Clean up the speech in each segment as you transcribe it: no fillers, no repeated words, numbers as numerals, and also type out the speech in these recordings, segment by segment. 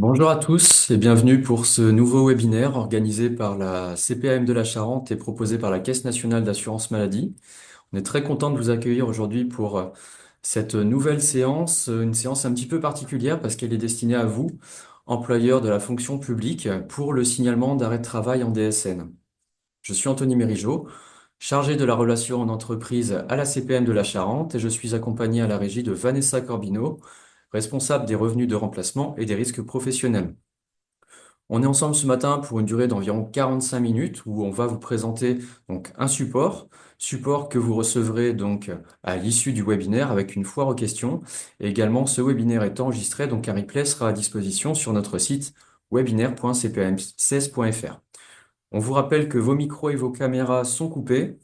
Bonjour à tous et bienvenue pour ce nouveau webinaire organisé par la CPAM de la Charente et proposé par la Caisse nationale d'assurance maladie. On est très content de vous accueillir aujourd'hui pour cette nouvelle séance, une séance un petit peu particulière parce qu'elle est destinée à vous, employeurs de la fonction publique, pour le signalement d'arrêt de travail en DSN. Je suis Anthony Mérigeau, chargé de la relation en entreprise à la CPM de la Charente et je suis accompagné à la régie de Vanessa Corbino, responsable des revenus de remplacement et des risques professionnels. On est ensemble ce matin pour une durée d'environ 45 minutes où on va vous présenter donc un support que vous recevrez donc à l'issue du webinaire avec une foire aux questions. Et également, ce webinaire est enregistré, donc un replay sera à disposition sur notre site webinaire.cpam16.fr. On vous rappelle que vos micros et vos caméras sont coupés.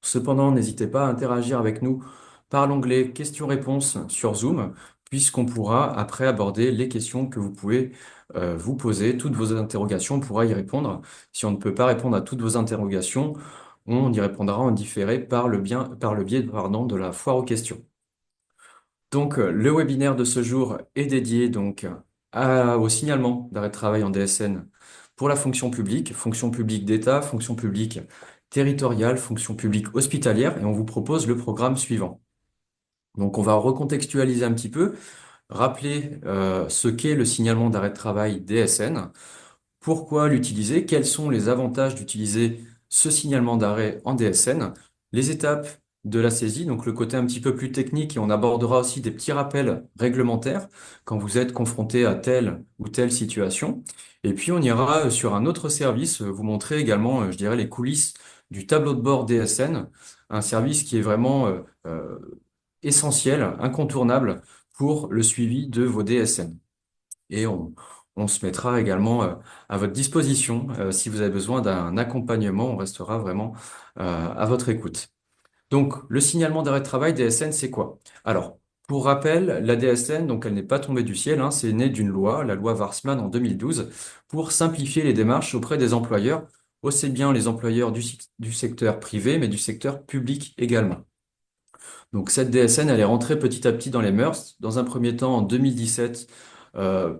Cependant, n'hésitez pas à interagir avec nous par l'onglet questions-réponses sur Zoom, puisqu'on pourra après aborder les questions que vous pouvez vous poser, toutes vos interrogations, on pourra y répondre. Si on ne peut pas répondre à toutes vos interrogations, on y répondra en différé par le biais, pardon, de la foire aux questions. Donc, le webinaire de ce jour est dédié donc au signalement d'arrêt de travail en DSN pour la fonction publique d'État, fonction publique territoriale, fonction publique hospitalière, et on vous propose le programme suivant. Donc, on va recontextualiser un petit peu, rappeler ce qu'est le signalement d'arrêt de travail DSN, pourquoi l'utiliser, quels sont les avantages d'utiliser ce signalement d'arrêt en DSN, les étapes de la saisie, donc le côté un petit peu plus technique, et on abordera aussi des petits rappels réglementaires quand vous êtes confronté à telle ou telle situation. Et puis on ira sur un autre service, vous montrer également, je dirais, les coulisses du tableau de bord DSN, un service qui est vraiment essentiel, incontournable pour le suivi de vos DSN. Et on se mettra également à votre disposition. Si vous avez besoin d'un accompagnement, on restera vraiment à votre écoute. Donc, le signalement d'arrêt de travail DSN, c'est quoi? Alors, pour rappel, la DSN, donc elle n'est pas tombée du ciel, hein, c'est né d'une loi, la loi Warsmann en 2012, pour simplifier les démarches auprès des employeurs, aussi bien les employeurs du secteur privé, mais du secteur public également. Donc cette DSN, elle est rentrée petit à petit dans les mœurs. Dans un premier temps, en 2017,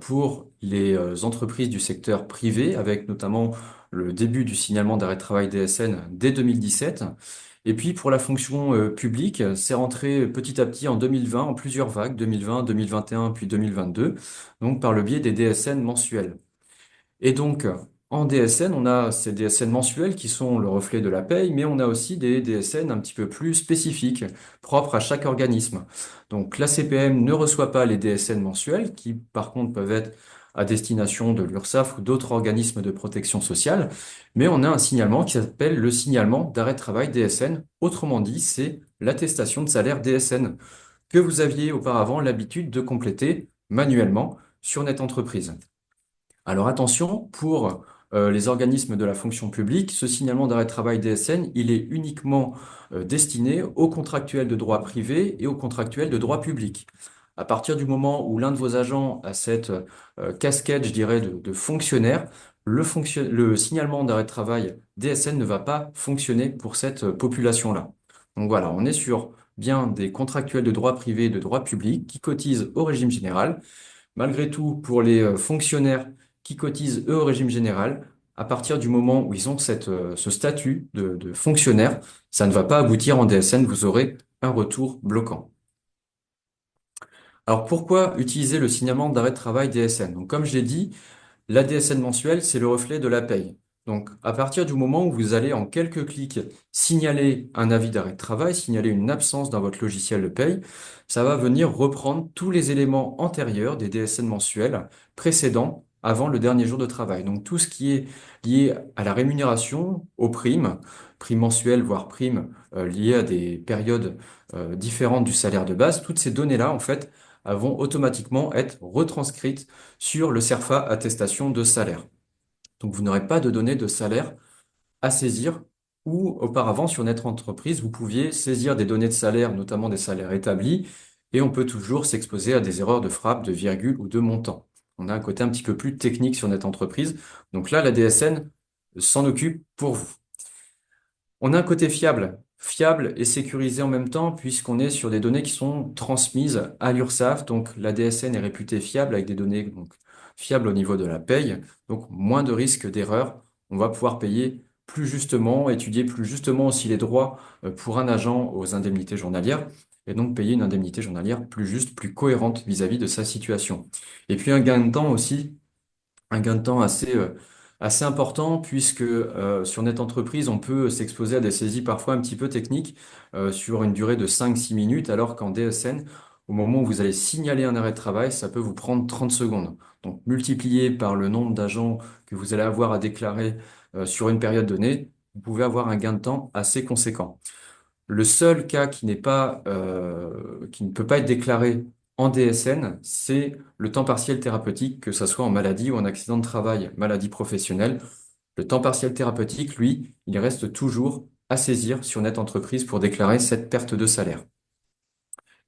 pour les entreprises du secteur privé, avec notamment le début du signalement d'arrêt de travail DSN dès 2017. Et puis pour la fonction publique, c'est rentré petit à petit en 2020, en plusieurs vagues, 2020, 2021, puis 2022, donc par le biais des DSN mensuels. Et donc, en DSN, on a ces DSN mensuels qui sont le reflet de la paye, mais on a aussi des DSN un petit peu plus spécifiques, propres à chaque organisme. Donc, la CPM ne reçoit pas les DSN mensuels, qui par contre peuvent être à destination de l'URSSAF ou d'autres organismes de protection sociale, mais on a un signalement qui s'appelle le signalement d'arrêt de travail DSN. Autrement dit, c'est l'attestation de salaire DSN que vous aviez auparavant l'habitude de compléter manuellement sur Net Entreprise. Alors attention, pour les organismes de la fonction publique, ce signalement d'arrêt de travail DSN, il est uniquement destiné aux contractuels de droit privé et aux contractuels de droit public. À partir du moment où l'un de vos agents a cette casquette, je dirais, de fonctionnaire, le signalement d'arrêt de travail DSN ne va pas fonctionner pour cette population-là. Donc voilà, on est sur bien des contractuels de droit privé et de droit public qui cotisent au régime général. Malgré tout, pour les fonctionnaires qui cotisent, eux, au régime général, à partir du moment où ils ont ce statut de fonctionnaire, ça ne va pas aboutir en DSN, vous aurez un retour bloquant. Alors pourquoi utiliser le signalement d'arrêt de travail DSN? Donc comme je l'ai dit, la DSN mensuelle, c'est le reflet de la paye. Donc à partir du moment où vous allez en quelques clics signaler un avis d'arrêt de travail, signaler une absence dans votre logiciel de paye, ça va venir reprendre tous les éléments antérieurs des DSN mensuels précédents avant le dernier jour de travail. Donc tout ce qui est lié à la rémunération, aux primes, primes mensuelles, voire primes liées à des périodes différentes du salaire de base, toutes ces données-là, en fait, vont automatiquement être retranscrites sur le CERFA attestation de salaire. Donc vous n'aurez pas de données de salaire à saisir ou auparavant sur Net Entreprise, vous pouviez saisir des données de salaire, notamment des salaires établis, et on peut toujours s'exposer à des erreurs de frappe, de virgule ou de montant. On a un côté un petit peu plus technique sur Net Entreprise. Donc là, la DSN s'en occupe pour vous. On a un côté fiable et sécurisé en même temps, puisqu'on est sur des données qui sont transmises à l'URSSAF. Donc la DSN est réputée fiable avec des données donc, fiable au niveau de la paye, donc moins de risques d'erreur. On va pouvoir payer plus justement, étudier plus justement aussi les droits pour un agent aux indemnités journalières et donc payer une indemnité journalière plus juste, plus cohérente vis-à-vis de sa situation. Et puis un gain de temps aussi, un gain de temps assez important puisque sur Net Entreprise, on peut s'exposer à des saisies parfois un petit peu techniques sur une durée de 5-6 minutes, alors qu'en DSN, au moment où vous allez signaler un arrêt de travail, ça peut vous prendre 30 secondes. Donc multiplié par le nombre d'agents que vous allez avoir à déclarer sur une période donnée, vous pouvez avoir un gain de temps assez conséquent. Le seul cas qui ne peut pas être déclaré en DSN, c'est le temps partiel thérapeutique, que ce soit en maladie ou en accident de travail, maladie professionnelle. Le temps partiel thérapeutique, lui, il reste toujours à saisir sur Net Entreprise pour déclarer cette perte de salaire.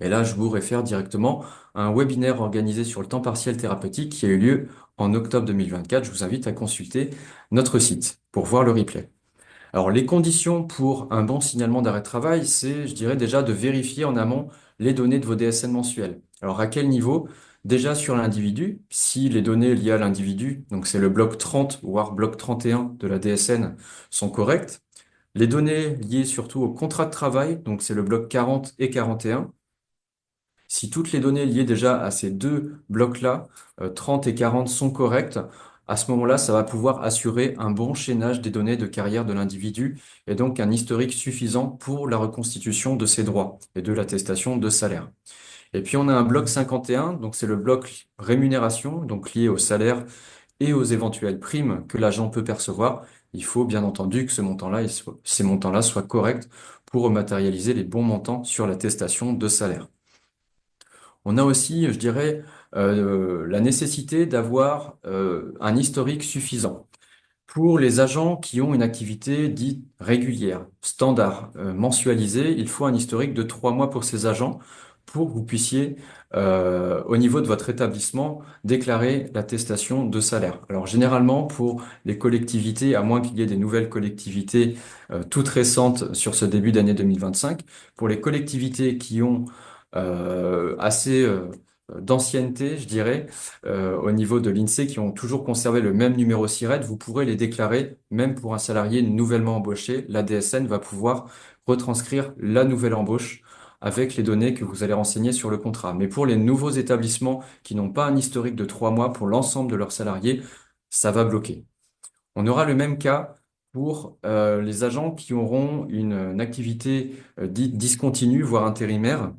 Et là, je vous réfère directement à un webinaire organisé sur le temps partiel thérapeutique qui a eu lieu en octobre 2024. Je vous invite à consulter notre site pour voir le replay. Alors, les conditions pour un bon signalement d'arrêt de travail, c'est, je dirais déjà, de vérifier en amont les données de vos DSN mensuels. Alors, à quel niveau? Déjà sur l'individu, si les données liées à l'individu, donc c'est le bloc 30, voire bloc 31 de la DSN, sont correctes. Les données liées surtout au contrat de travail, donc c'est le bloc 40 et 41. Si toutes les données liées déjà à ces deux blocs-là, 30 et 40, sont correctes, à ce moment-là, ça va pouvoir assurer un bon chaînage des données de carrière de l'individu et donc un historique suffisant pour la reconstitution de ses droits et de l'attestation de salaire. Et puis on a un bloc 51, donc c'est le bloc rémunération, donc lié au salaire et aux éventuelles primes que l'agent peut percevoir. Il faut bien entendu que ces montants-là soient corrects pour matérialiser les bons montants sur l'attestation de salaire. On a aussi, je dirais, la nécessité d'avoir un historique suffisant. Pour les agents qui ont une activité dite régulière, standard, mensualisée, il faut un historique de 3 mois pour ces agents pour que vous puissiez, au niveau de votre établissement, déclarer l'attestation de salaire. Alors généralement, pour les collectivités, à moins qu'il y ait des nouvelles collectivités toutes récentes sur ce début d'année 2025, pour les collectivités qui ont assez d'ancienneté, je dirais, au niveau de l'INSEE qui ont toujours conservé le même numéro SIRET, vous pourrez les déclarer même pour un salarié nouvellement embauché. La DSN va pouvoir retranscrire la nouvelle embauche avec les données que vous allez renseigner sur le contrat. Mais pour les nouveaux établissements qui n'ont pas un historique de 3 mois pour l'ensemble de leurs salariés, ça va bloquer. On aura le même cas pour les agents qui auront une activité dite discontinue, voire intérimaire.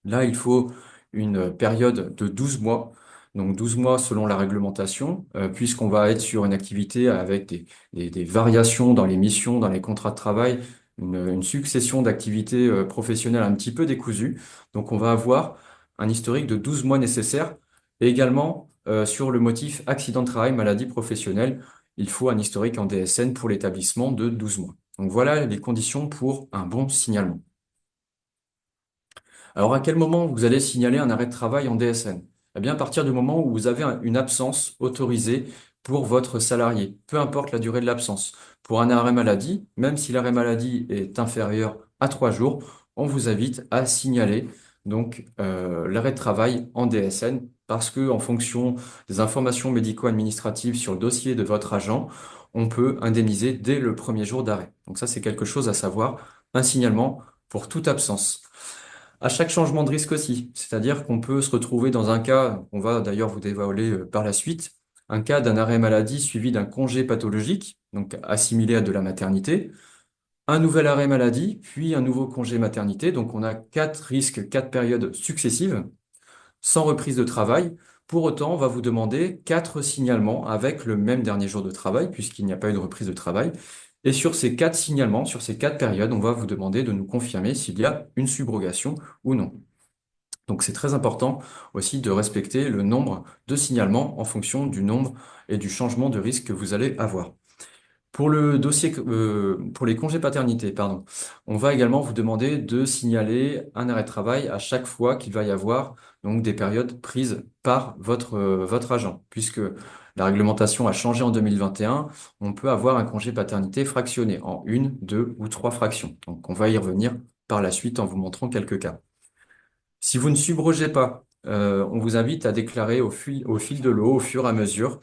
Là, il faut une période de 12 mois, donc 12 mois selon la réglementation, puisqu'on va être sur une activité avec des variations dans les missions, dans les contrats de travail, une succession d'activités professionnelles un petit peu décousues. Donc, on va avoir un historique de 12 mois nécessaire. Et également, sur le motif accident de travail, maladie professionnelle, il faut un historique en DSN pour l'établissement de 12 mois. Donc, voilà les conditions pour un bon signalement. Alors, à quel moment vous allez signaler un arrêt de travail en DSN? Eh bien, à partir du moment où vous avez une absence autorisée pour votre salarié, peu importe la durée de l'absence. Pour un arrêt maladie, même si l'arrêt maladie est inférieur à 3 jours, on vous invite à signaler donc l'arrêt de travail en DSN parce que en fonction des informations médico-administratives sur le dossier de votre agent, on peut indemniser dès le premier jour d'arrêt. Donc ça, c'est quelque chose à savoir, un signalement pour toute absence. À chaque changement de risque aussi, c'est-à-dire qu'on peut se retrouver dans un cas, on va d'ailleurs vous dévoiler par la suite, un cas d'un arrêt maladie suivi d'un congé pathologique, donc assimilé à de la maternité, un nouvel arrêt maladie, puis un nouveau congé maternité, donc on a 4 risques, 4 périodes successives, sans reprise de travail. Pour autant, on va vous demander 4 signalements avec le même dernier jour de travail, puisqu'il n'y a pas eu de reprise de travail. Et sur ces 4 signalements, sur ces 4 périodes, on va vous demander de nous confirmer s'il y a une subrogation ou non. Donc c'est très important aussi de respecter le nombre de signalements en fonction du nombre et du changement de risque que vous allez avoir. Pour le dossier, pour les congés paternité, pardon, on va également vous demander de signaler un arrêt de travail à chaque fois qu'il va y avoir donc des périodes prises par votre agent, puisque la réglementation a changé en 2021. On peut avoir un congé paternité fractionné en 1, 2 ou 3 fractions. Donc on va y revenir par la suite en vous montrant quelques cas. Si vous ne subrogez pas on vous invite à déclarer au fil de l'eau, au fur et à mesure,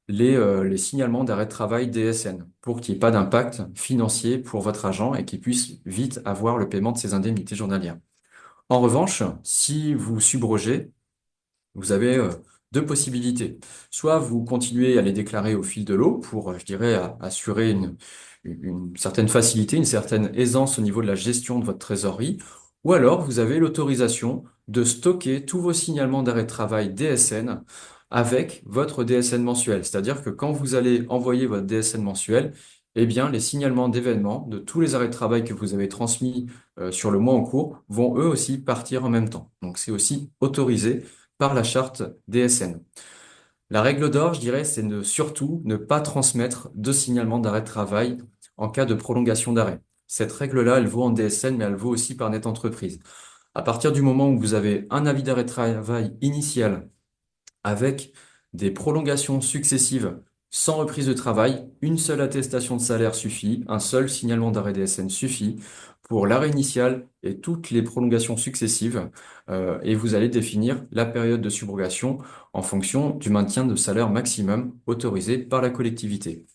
les signalements d'arrêt de travail DSN pour qu'il n'y ait pas d'impact financier pour votre agent et qu'il puisse vite avoir le paiement de ses indemnités journalières. En revanche, si vous subrogez, vous avez deux possibilités. Soit vous continuez à les déclarer au fil de l'eau pour, je dirais, assurer une certaine facilité, une certaine aisance au niveau de la gestion de votre trésorerie, ou alors vous avez l'autorisation de stocker tous vos signalements d'arrêt de travail DSN avec votre DSN mensuel. C'est-à-dire que quand vous allez envoyer votre DSN mensuel, eh bien, les signalements d'événements de tous les arrêts de travail que vous avez transmis sur le mois en cours vont eux aussi partir en même temps. Donc, c'est aussi autorisé par la charte DSN. La règle d'or, je dirais, c'est de surtout ne pas transmettre de signalement d'arrêt de travail en cas de prolongation d'arrêt. Cette règle-là, elle vaut en DSN, mais elle vaut aussi par net entreprise. À partir du moment où vous avez un avis d'arrêt de travail initial avec des prolongations successives sans reprise de travail, une seule attestation de salaire suffit, un seul signalement d'arrêt DSN suffit pour l'arrêt initial et toutes les prolongations successives, et vous allez définir la période de subrogation en fonction du maintien de salaire maximum autorisé par la collectivité.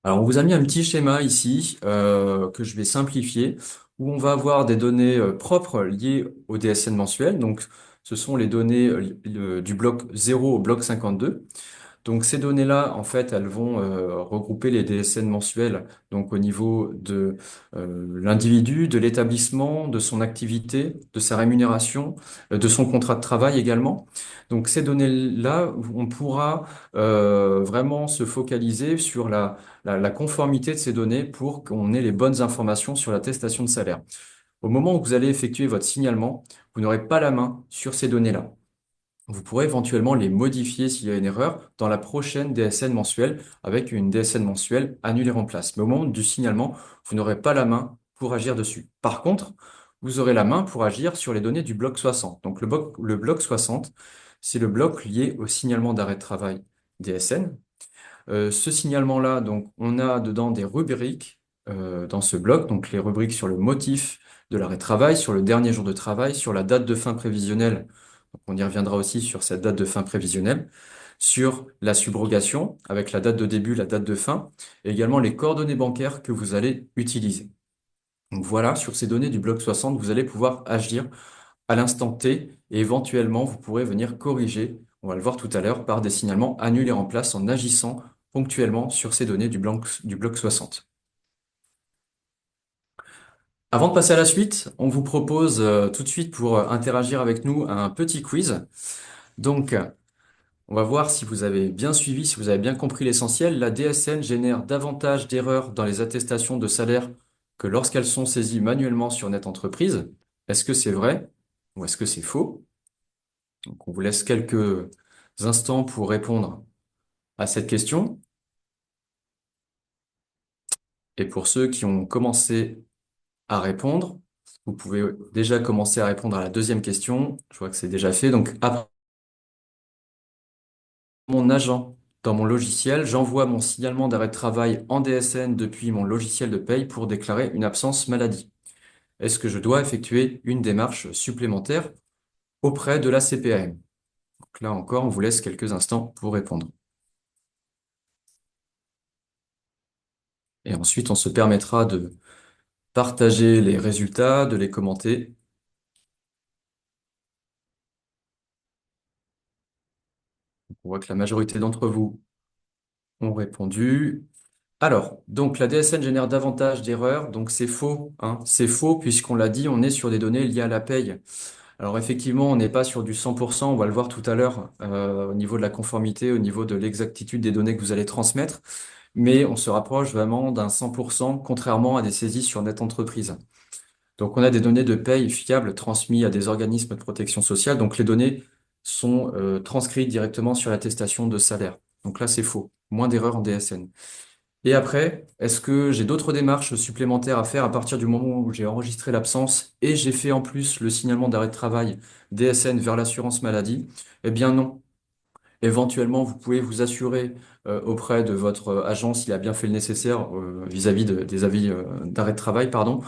Alors, on vous a mis un petit schéma ici que je vais simplifier, où on va avoir des données propres liées au DSN mensuel. Donc, ce sont les données du bloc 0 au bloc 52. Donc ces données-là, en fait, elles vont regrouper les DSN mensuels, donc au niveau de l'individu, de l'établissement, de son activité, de sa rémunération, de son contrat de travail également. Donc ces données-là, on pourra vraiment se focaliser sur la conformité de ces données pour qu'on ait les bonnes informations sur l'attestation de salaire. Au moment où vous allez effectuer votre signalement, vous n'aurez pas la main sur ces données-là. Vous pourrez éventuellement les modifier s'il y a une erreur dans la prochaine DSN mensuelle avec une DSN mensuelle annulée en place. Mais au moment du signalement, vous n'aurez pas la main pour agir dessus. Par contre, vous aurez la main pour agir sur les données du bloc 60. Donc le bloc 60, c'est le bloc lié au signalement d'arrêt de travail DSN. Ce signalement-là, donc, on a dedans des rubriques dans ce bloc, donc les rubriques sur le motif de l'arrêt de travail, sur le dernier jour de travail, sur la date de fin prévisionnelle. Donc, on y reviendra aussi sur cette date de fin prévisionnelle, sur la subrogation avec la date de début, la date de fin, et également les coordonnées bancaires que vous allez utiliser. Donc voilà, sur ces données du bloc 60, vous allez pouvoir agir à l'instant T et éventuellement vous pourrez venir corriger, on va le voir tout à l'heure, par des signalements annulés en place en agissant ponctuellement sur ces données du bloc 60. Avant de passer à la suite, on vous propose tout de suite pour interagir avec nous un petit quiz. Donc, on va voir si vous avez bien suivi, si vous avez bien compris l'essentiel. La DSN génère davantage d'erreurs dans les attestations de salaire que lorsqu'elles sont saisies manuellement sur Net Entreprise. Est-ce que c'est vrai ou est-ce que c'est faux? Donc, on vous laisse quelques instants pour répondre à cette question. Et pour ceux qui ont commencé à répondre, vous pouvez déjà commencer à répondre à la deuxième question. Je vois que c'est déjà fait. Donc, après mon agent dans mon logiciel, j'envoie mon signalement d'arrêt de travail en DSN depuis mon logiciel de paye pour déclarer une absence maladie. Est-ce que je dois effectuer une démarche supplémentaire auprès de la CPAM? Donc là encore, on vous laisse quelques instants pour répondre. Et ensuite, on se permettra de partager les résultats, de les commenter. On voit que la majorité d'entre vous ont répondu. Alors, donc la DSN génère davantage d'erreurs, donc c'est faux, hein. C'est faux puisqu'on l'a dit, on est sur des données liées à la paye. Alors effectivement, on n'est pas sur du 100%, on va le voir tout à l'heure au niveau de la conformité, au niveau de l'exactitude des données que vous allez transmettre, mais on se rapproche vraiment d'un 100%, contrairement à des saisies sur Net Entreprise. Donc on a des données de paye fiables transmises à des organismes de protection sociale, donc les données sont transcrites directement sur l'attestation de salaire. Donc là, c'est faux, moins d'erreurs en DSN. Et après, est-ce que j'ai d'autres démarches supplémentaires à faire à partir du moment où j'ai enregistré l'absence et j'ai fait en plus le signalement d'arrêt de travail DSN vers l'assurance maladie? Eh bien non. Éventuellement, vous pouvez vous assurer auprès de votre agent s'il a bien fait le nécessaire vis-à-vis des avis d'arrêt de travail, pardon,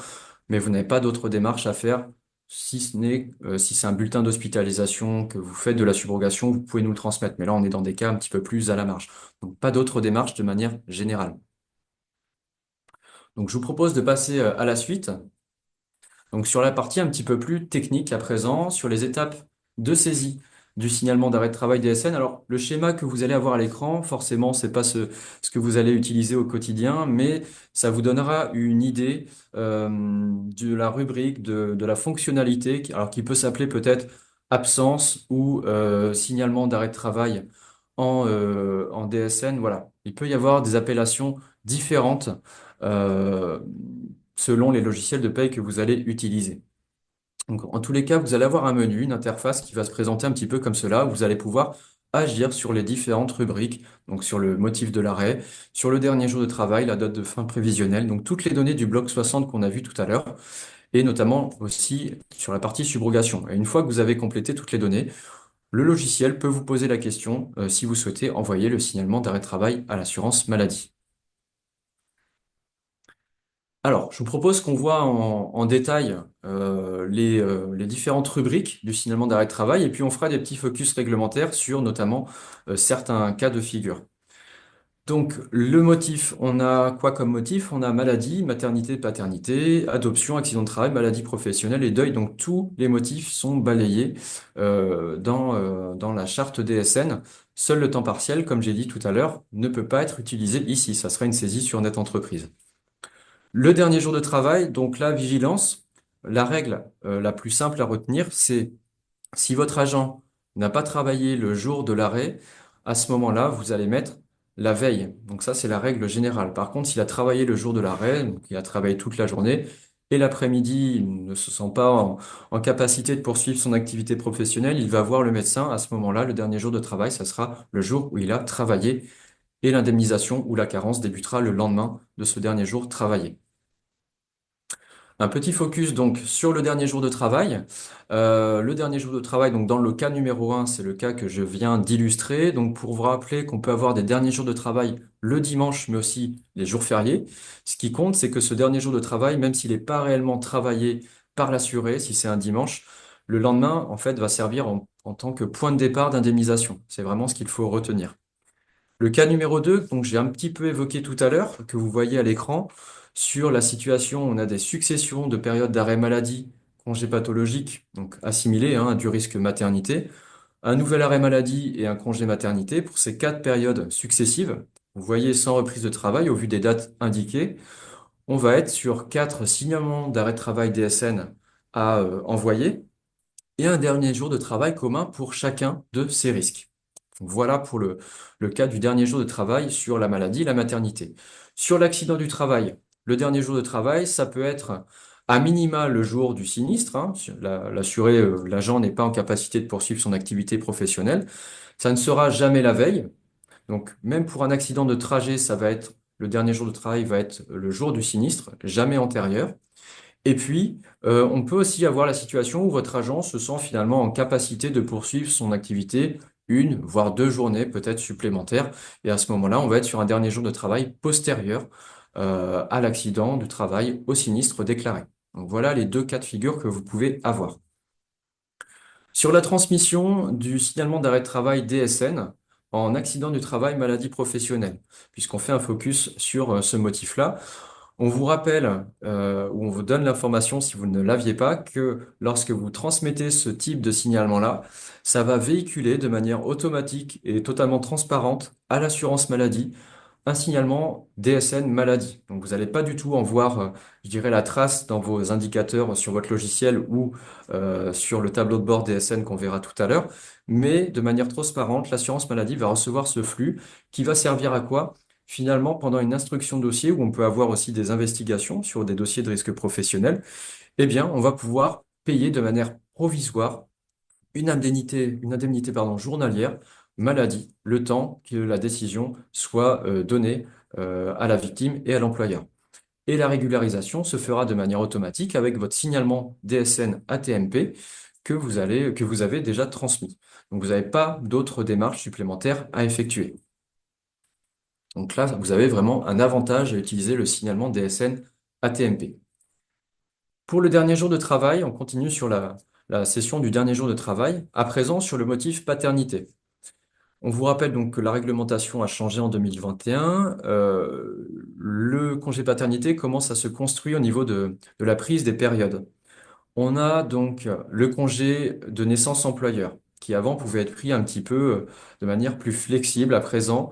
mais vous n'avez pas d'autres démarches à faire Si ce n'est, si c'est un bulletin d'hospitalisation, que vous faites de la subrogation, vous pouvez nous le transmettre. Mais là, on est dans des cas un petit peu plus à la marge. Donc, pas d'autres démarches de manière générale. Donc, je vous propose de passer à la suite. Donc sur la partie un petit peu plus technique à présent, sur les étapes de saisie du signalement d'arrêt de travail DSN. Alors le schéma que vous allez avoir à l'écran, forcément, c'est pas ce que vous allez utiliser au quotidien, mais ça vous donnera une idée de la rubrique, de la fonctionnalité, alors qui peut s'appeler peut-être absence ou signalement d'arrêt de travail en DSN. Voilà, il peut y avoir des appellations différentes. euh, selon les logiciels de paye que vous allez utiliser. Donc, en tous les cas, vous allez avoir un menu, une interface qui va se présenter un petit peu comme cela, où vous allez pouvoir agir sur les différentes rubriques, donc sur le motif de l'arrêt, sur le dernier jour de travail, la date de fin prévisionnelle, donc toutes les données du bloc 60 qu'on a vu tout à l'heure, et notamment aussi sur la partie subrogation. Et une fois que vous avez complété toutes les données, le logiciel peut vous poser la question si vous souhaitez envoyer le signalement d'arrêt de travail à l'assurance maladie. Alors, je vous propose qu'on voit en détail les différentes rubriques du signalement d'arrêt de travail et puis on fera des petits focus réglementaires sur notamment certains cas de figure. Donc, le motif, on a quoi comme motif? On a maladie, maternité, paternité, adoption, accident de travail, maladie professionnelle et deuil. Donc, tous les motifs sont balayés dans la charte DSN. Seul le temps partiel, comme j'ai dit tout à l'heure, ne peut pas être utilisé ici. Ça serait une saisie sur net entreprise. Le dernier jour de travail, donc la vigilance, la règle la plus simple à retenir, c'est si votre agent n'a pas travaillé le jour de l'arrêt, à ce moment-là, vous allez mettre la veille. Donc ça, c'est la règle générale. Par contre, s'il a travaillé le jour de l'arrêt, donc il a travaillé toute la journée, et l'après-midi, il ne se sent pas en capacité de poursuivre son activité professionnelle, il va voir le médecin. À ce moment-là, le dernier jour de travail, ça sera le jour où il a travaillé, et l'indemnisation ou la carence débutera le lendemain de ce dernier jour travaillé. Un petit focus donc sur le dernier jour de travail. Le dernier jour de travail, donc dans le cas numéro un, c'est le cas que je viens d'illustrer. Donc pour vous rappeler qu'on peut avoir des derniers jours de travail le dimanche, mais aussi les jours fériés. Ce qui compte, c'est que ce dernier jour de travail, même s'il n'est pas réellement travaillé par l'assuré, si c'est un dimanche, le lendemain, en fait, va servir en tant que point de départ d'indemnisation. C'est vraiment ce qu'il faut retenir. Le cas numéro 2, donc j'ai un petit peu évoqué tout à l'heure, que vous voyez à l'écran, sur la situation, on a des successions de périodes d'arrêt maladie, congé pathologique, donc assimilés hein, à du risque maternité, un nouvel arrêt maladie et un congé maternité pour ces 4 périodes successives. Vous voyez sans reprise de travail au vu des dates indiquées, on va être sur 4 signalements d'arrêt de travail DSN à envoyer et un dernier jour de travail commun pour chacun de ces risques. Voilà pour le cas du dernier jour de travail sur la maladie, la maternité. Sur l'accident du travail, le dernier jour de travail, ça peut être à minima le jour du sinistre. Hein. L'assuré, l'agent n'est pas en capacité de poursuivre son activité professionnelle. Ça ne sera jamais la veille. Donc, même pour un accident de trajet, ça va être le dernier jour de travail va être le jour du sinistre, jamais antérieur. Et puis, on peut aussi avoir la situation où votre agent se sent finalement en capacité de poursuivre son activité voire 2 journées peut-être supplémentaires. Et à ce moment-là, on va être sur un dernier jour de travail postérieur à l'accident du travail au sinistre déclaré. Donc voilà les 2 cas de figure que vous pouvez avoir. Sur la transmission du signalement d'arrêt de travail DSN en accident du travail maladie professionnelle, puisqu'on fait un focus sur ce motif-là. On vous rappelle, ou on vous donne l'information si vous ne l'aviez pas, que lorsque vous transmettez ce type de signalement-là, ça va véhiculer de manière automatique et totalement transparente à l'assurance maladie un signalement DSN maladie. Donc vous n'allez pas du tout en voir, je dirais, la trace dans vos indicateurs sur votre logiciel ou sur le tableau de bord DSN qu'on verra tout à l'heure, mais de manière transparente, l'assurance maladie va recevoir ce flux qui va servir à quoi? Finalement, pendant une instruction dossier où on peut avoir aussi des investigations sur des dossiers de risque professionnel, eh bien, on va pouvoir payer de manière provisoire une indemnité pardon, journalière maladie, le temps que la décision soit donnée à la victime et à l'employeur. Et la régularisation se fera de manière automatique avec votre signalement DSN ATMP que vous avez déjà transmis. Donc, vous n'avez pas d'autres démarches supplémentaires à effectuer. Donc là, vous avez vraiment un avantage à utiliser le signalement DSN ATMP. Pour le dernier jour de travail, on continue sur la session du dernier jour de travail, à présent sur le motif paternité. On vous rappelle donc que la réglementation a changé en 2021. Le congé paternité commence à se construire au niveau de la prise des périodes. On a donc le congé de naissance employeur, qui avant pouvait être pris un petit peu de manière plus flexible. À présent,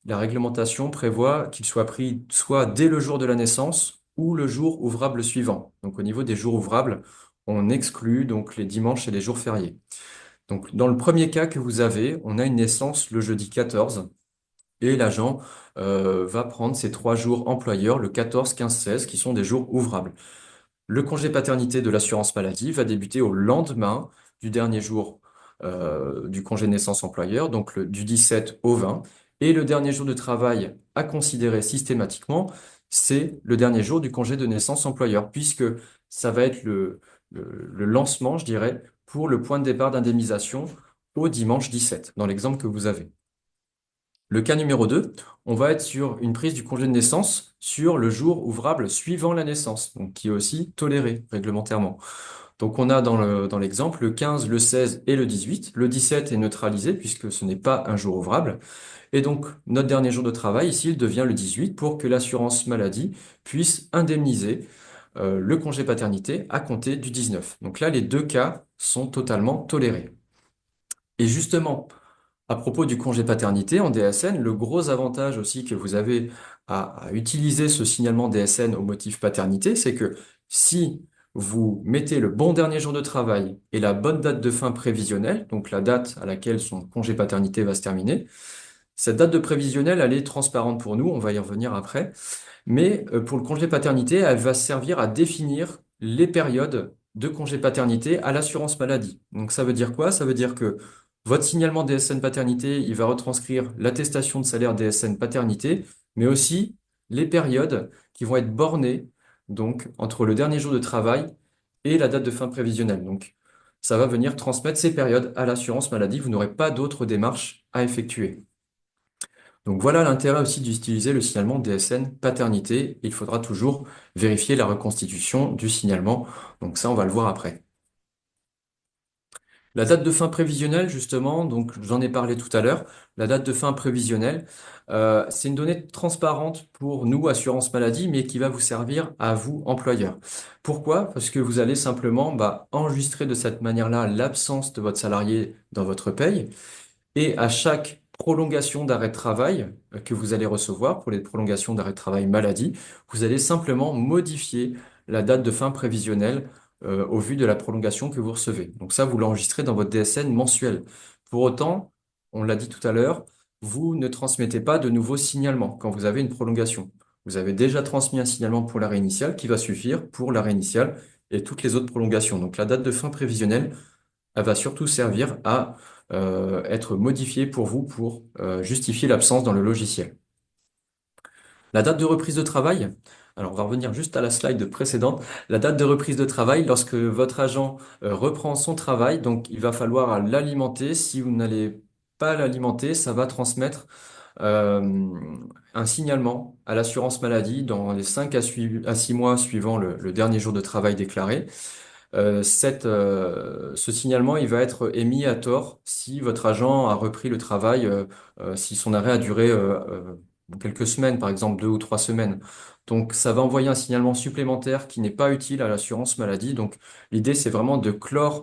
la réglementation prévoit qu'il soit pris soit dès le jour de la naissance ou le jour ouvrable suivant. Donc au niveau des jours ouvrables, on exclut donc les dimanches et les jours fériés. Donc dans le premier cas que vous avez, on a une naissance le jeudi 14 et l'agent va prendre ses 3 jours employeurs, le 14, 15, 16, qui sont des jours ouvrables. Le congé paternité de l'assurance maladie va débuter au lendemain du dernier jour du congé naissance employeur, donc du 17 au 20. Et le dernier jour de travail à considérer systématiquement, c'est le dernier jour du congé de naissance employeur, puisque ça va être le lancement, je dirais, pour le point de départ d'indemnisation au dimanche 17, dans l'exemple que vous avez. Le cas numéro 2, on va être sur une prise du congé de naissance sur le jour ouvrable suivant la naissance, donc qui est aussi toléré réglementairement. Donc on a dans l'exemple le 15, le 16 et le 18. Le 17 est neutralisé puisque ce n'est pas un jour ouvrable. Et donc notre dernier jour de travail ici, il devient le 18 pour que l'assurance maladie puisse indemniser le congé paternité à compter du 19. Donc là, les deux cas sont totalement tolérés. Et justement, à propos du congé paternité en DSN, le gros avantage aussi que vous avez à utiliser ce signalement DSN au motif paternité, c'est que si vous mettez le bon dernier jour de travail et la bonne date de fin prévisionnelle, donc la date à laquelle son congé paternité va se terminer, cette date de prévisionnelle, elle est transparente pour nous, on va y revenir après, mais pour le congé paternité, elle va servir à définir les périodes de congé paternité à l'assurance maladie. Donc ça veut dire quoi? Ça veut dire que votre signalement DSN paternité, il va retranscrire l'attestation de salaire DSN paternité, mais aussi les périodes qui vont être bornées, donc entre le dernier jour de travail et la date de fin prévisionnelle. Donc ça va venir transmettre ces périodes à l'assurance maladie. Vous n'aurez pas d'autres démarches à effectuer. Donc voilà l'intérêt aussi d'utiliser le signalement DSN paternité. Il faudra toujours vérifier la reconstitution du signalement. Donc ça, on va le voir après. La date de fin prévisionnelle, justement, donc j'en ai parlé tout à l'heure. La date de fin prévisionnelle, c'est une donnée transparente pour nous, assurance maladie, mais qui va vous servir à vous, employeur. Pourquoi? Parce que vous allez simplement enregistrer de cette manière-là l'absence de votre salarié dans votre paye. Et à chaque prolongation d'arrêt de travail que vous allez recevoir, pour les prolongations d'arrêt de travail maladie, vous allez simplement modifier la date de fin prévisionnelle au vu de la prolongation que vous recevez. Donc ça, vous l'enregistrez dans votre DSN mensuel. Pour autant, on l'a dit tout à l'heure, vous ne transmettez pas de nouveaux signalements quand vous avez une prolongation. Vous avez déjà transmis un signalement pour l'arrêt initial qui va suffire pour l'arrêt initial et toutes les autres prolongations. Donc la date de fin prévisionnelle, elle va surtout servir à être modifiée pour vous pour justifier l'absence dans le logiciel. La date de reprise de travail, alors on va revenir juste à la slide précédente. La date de reprise de travail, lorsque votre agent reprend son travail, donc il va falloir l'alimenter. Si vous n'allez pas l'alimenter, ça va transmettre euh, un signalement à l'assurance maladie dans les 5 à 6 mois suivant le dernier jour de travail déclaré. Ce signalement, il va être émis à tort si votre agent a repris le travail, si son arrêt a duré quelques semaines, par exemple 2 ou 3 semaines. Donc, ça va envoyer un signalement supplémentaire qui n'est pas utile à l'assurance maladie. Donc, l'idée, c'est vraiment de clore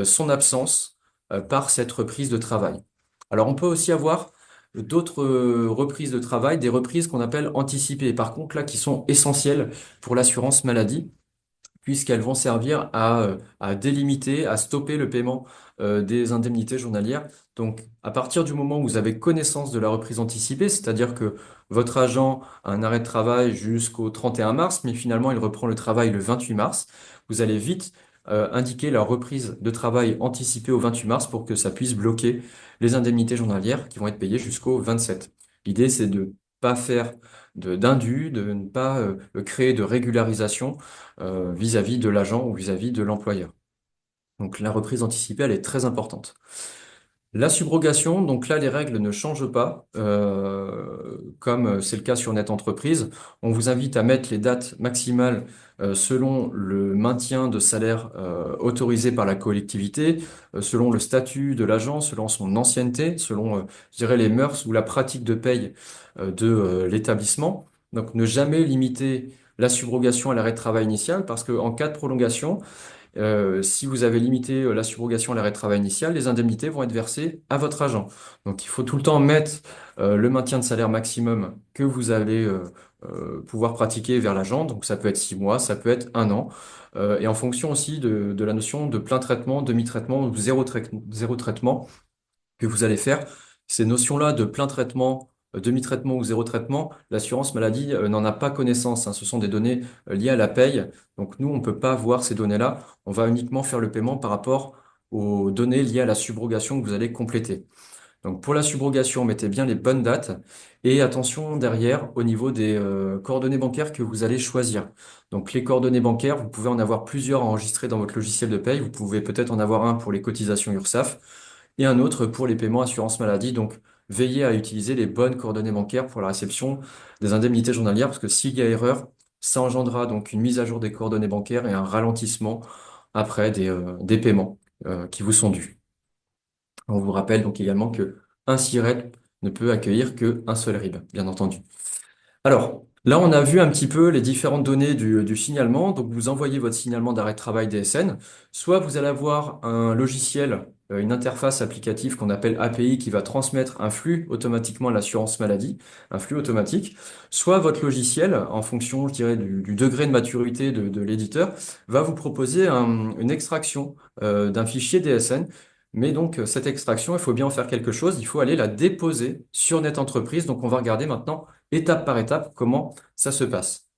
son absence par cette reprise de travail. Alors, on peut aussi avoir d'autres reprises de travail, des reprises qu'on appelle anticipées, par contre, là, qui sont essentielles pour l'assurance maladie puisqu'elles vont servir à délimiter, à stopper le paiement des indemnités journalières. Donc, à partir du moment où vous avez connaissance de la reprise anticipée, c'est-à-dire que votre agent a un arrêt de travail jusqu'au 31 mars, mais finalement il reprend le travail le 28 mars, vous allez vite indiquer la reprise de travail anticipée au 28 mars pour que ça puisse bloquer les indemnités journalières qui vont être payées jusqu'au 27. L'idée, c'est de pas faire d'indu, de ne pas créer de régularisation vis-à-vis de l'agent ou vis-à-vis de l'employeur. Donc la reprise anticipée, elle est très importante. La subrogation, donc là, les règles ne changent pas, comme c'est le cas sur Net Entreprise. On vous invite à mettre les dates maximales selon le maintien de salaire autorisé par la collectivité, selon le statut de l'agent, selon son ancienneté, selon, je dirais, les mœurs ou la pratique de paye de l'établissement. Donc, ne jamais limiter la subrogation à l'arrêt de travail initial, parce qu'en cas de prolongation, si vous avez limité la subrogation à l'arrêt de travail initial, les indemnités vont être versées à votre agent. Donc il faut tout le temps mettre le maintien de salaire maximum que vous allez pouvoir pratiquer vers l'agent. Donc ça peut être 6 mois, ça peut être un an. Et en fonction aussi de la notion de plein traitement, demi-traitement ou zéro traitement que vous allez faire. Ces notions-là de plein traitement, demi-traitement ou zéro traitement, l'assurance maladie n'en a pas connaissance, hein. Ce sont des données liées à la paye. Donc nous, on ne peut pas voir ces données-là. On va uniquement faire le paiement par rapport aux données liées à la subrogation que vous allez compléter. Donc pour la subrogation, mettez bien les bonnes dates et attention derrière au niveau des coordonnées bancaires que vous allez choisir. Donc les coordonnées bancaires, vous pouvez en avoir plusieurs enregistrées dans votre logiciel de paye. Vous pouvez peut-être en avoir un pour les cotisations URSSAF et un autre pour les paiements assurance maladie. Donc veillez à utiliser les bonnes coordonnées bancaires pour la réception des indemnités journalières parce que s'il y a erreur, ça engendrera donc une mise à jour des coordonnées bancaires et un ralentissement après des paiements qui vous sont dus. On vous rappelle donc également que un SIRET ne peut accueillir qu'un seul RIB, bien entendu. Alors, là, on a vu un petit peu les différentes données du signalement. Donc, vous envoyez votre signalement d'arrêt de travail DSN. Soit vous allez avoir un logiciel, une interface applicative qu'on appelle API qui va transmettre un flux automatiquement à l'assurance maladie, un flux automatique. Soit votre logiciel, en fonction, je dirais, du degré de maturité de l'éditeur, va vous proposer une extraction d'un fichier DSN. Mais donc, cette extraction, il faut bien en faire quelque chose. Il faut aller la déposer sur NetEntreprise. Donc, on va regarder maintenant étape par étape comment ça se passe.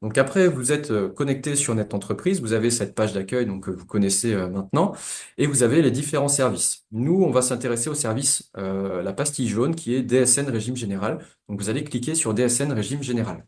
Donc après, vous êtes connecté sur NetEntreprise, vous avez cette page d'accueil donc que vous connaissez maintenant, et vous avez les différents services. Nous, on va s'intéresser au service la pastille jaune qui est DSN régime général. Donc vous allez cliquer sur DSN régime général.